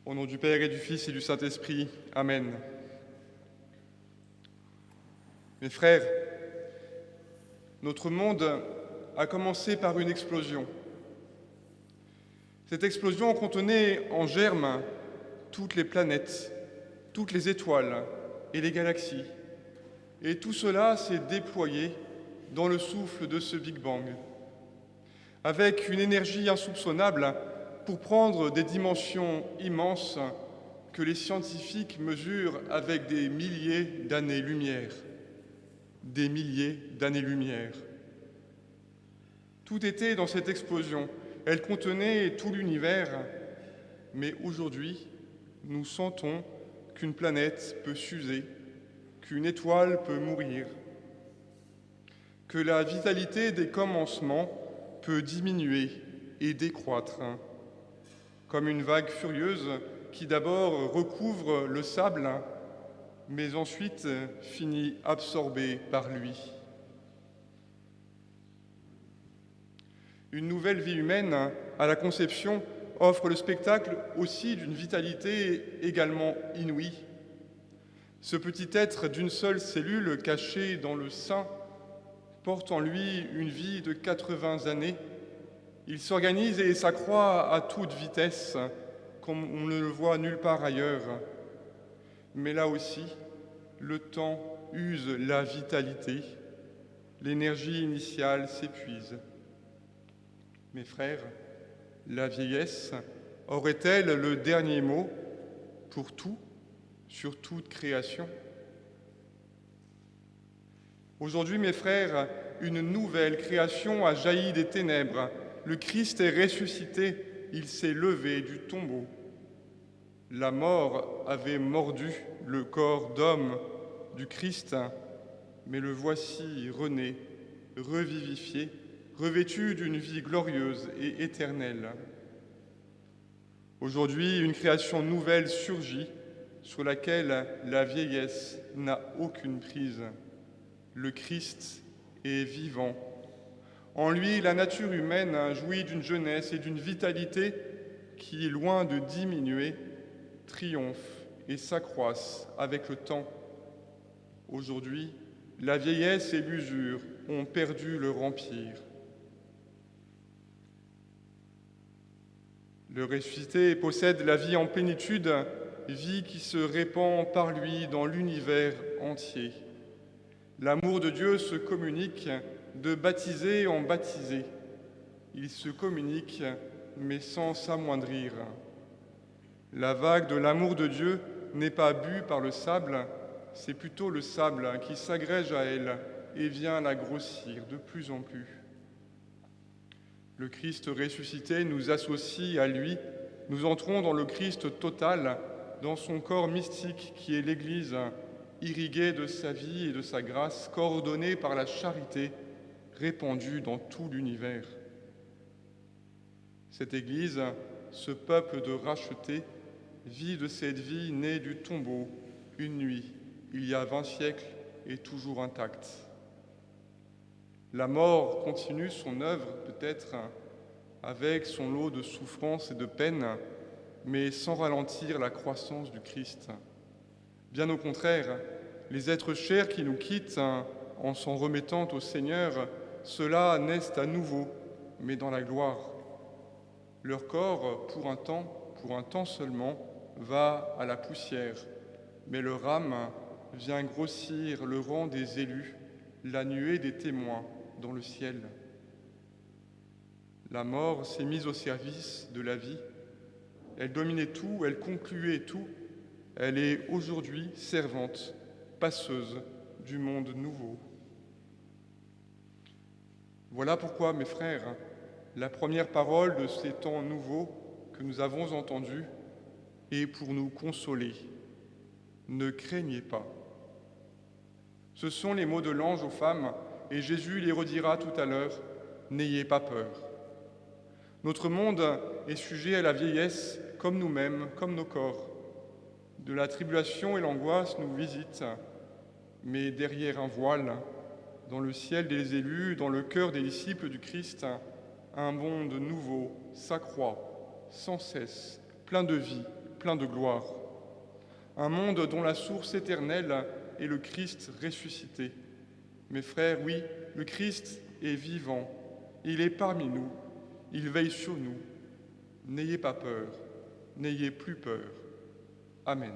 Au nom du Père et du Fils et du Saint-Esprit. Amen. Mes frères, notre monde a commencé par une explosion. Cette explosion contenait en germe toutes les planètes, toutes les étoiles et les galaxies. Et tout cela s'est déployé dans le souffle de ce Big Bang, avec une énergie insoupçonnable pour prendre des dimensions immenses que les scientifiques mesurent avec des milliers d'années-lumière. Des milliers d'années-lumière. Tout était dans cette explosion. Elle contenait tout l'univers, mais aujourd'hui, nous sentons qu'une planète peut s'user, qu'une étoile peut mourir, que la vitalité des commencements peut diminuer et décroître, comme une vague furieuse qui d'abord recouvre le sable, mais ensuite finit absorbée par lui. Une nouvelle vie humaine à la conception offre le spectacle aussi d'une vitalité également inouïe. Ce petit être d'une seule cellule caché dans le sein porte en lui une vie de 80 années. Il s'organise et s'accroît à toute vitesse, comme on ne le voit nulle part ailleurs. Mais là aussi, le temps use la vitalité, l'énergie initiale s'épuise. Mes frères, la vieillesse aurait-elle le dernier mot pour tout, sur toute création? Aujourd'hui, mes frères, une nouvelle création a jailli des ténèbres. Le Christ est ressuscité, il s'est levé du tombeau. La mort avait mordu le corps d'homme du Christ, mais le voici rené, revivifié, revêtu d'une vie glorieuse et éternelle. Aujourd'hui, une création nouvelle surgit sur laquelle la vieillesse n'a aucune prise. Le Christ est vivant. En lui, la nature humaine jouit d'une jeunesse et d'une vitalité qui, loin de diminuer, triomphe et s'accroissent avec le temps. Aujourd'hui, la vieillesse et l'usure ont perdu leur empire. Le ressuscité possède la vie en plénitude, vie qui se répand par lui dans l'univers entier. L'amour de Dieu se communique de baptisé en baptisé. Il se communique, mais sans s'amoindrir. La vague de l'amour de Dieu n'est pas bue par le sable, c'est plutôt le sable qui s'agrège à elle et vient la grossir de plus en plus. Le Christ ressuscité nous associe à lui. Nous entrons dans le Christ total, dans son corps mystique qui est l'Église, irriguée de sa vie et de sa grâce, coordonnée par la charité répandue dans tout l'univers. Cette Église, ce peuple de rachetés, vit de cette vie née du tombeau, une nuit, il y a 20 siècles, et toujours intacte. La mort continue son œuvre, peut-être, avec son lot de souffrances et de peines, mais sans ralentir la croissance du Christ. Bien au contraire, les êtres chers qui nous quittent en s'en remettant au Seigneur, ceux-là naissent à nouveau, mais dans la gloire. Leur corps, pour un temps seulement, va à la poussière, mais leur âme vient grossir le rang des élus, la nuée des témoins dans le ciel. La mort s'est mise au service de la vie. Elle dominait tout, elle concluait tout. Elle est aujourd'hui servante, passeuse du monde nouveau. Voilà pourquoi, mes frères, la première parole de ces temps nouveaux que nous avons entendus est pour nous consoler. Ne craignez pas. Ce sont les mots de l'ange aux femmes, et Jésus les redira tout à l'heure. N'ayez pas peur. Notre monde est sujet à la vieillesse, comme nous-mêmes, comme nos corps. De la tribulation et l'angoisse nous visitent, mais derrière un voile, dans le ciel des élus, dans le cœur des disciples du Christ, un monde nouveau s'accroît sans cesse, plein de vie, plein de gloire. Un monde dont la source éternelle est le Christ ressuscité. Mes frères, oui, le Christ est vivant, il est parmi nous, il veille sur nous. N'ayez pas peur, n'ayez plus peur. Amen.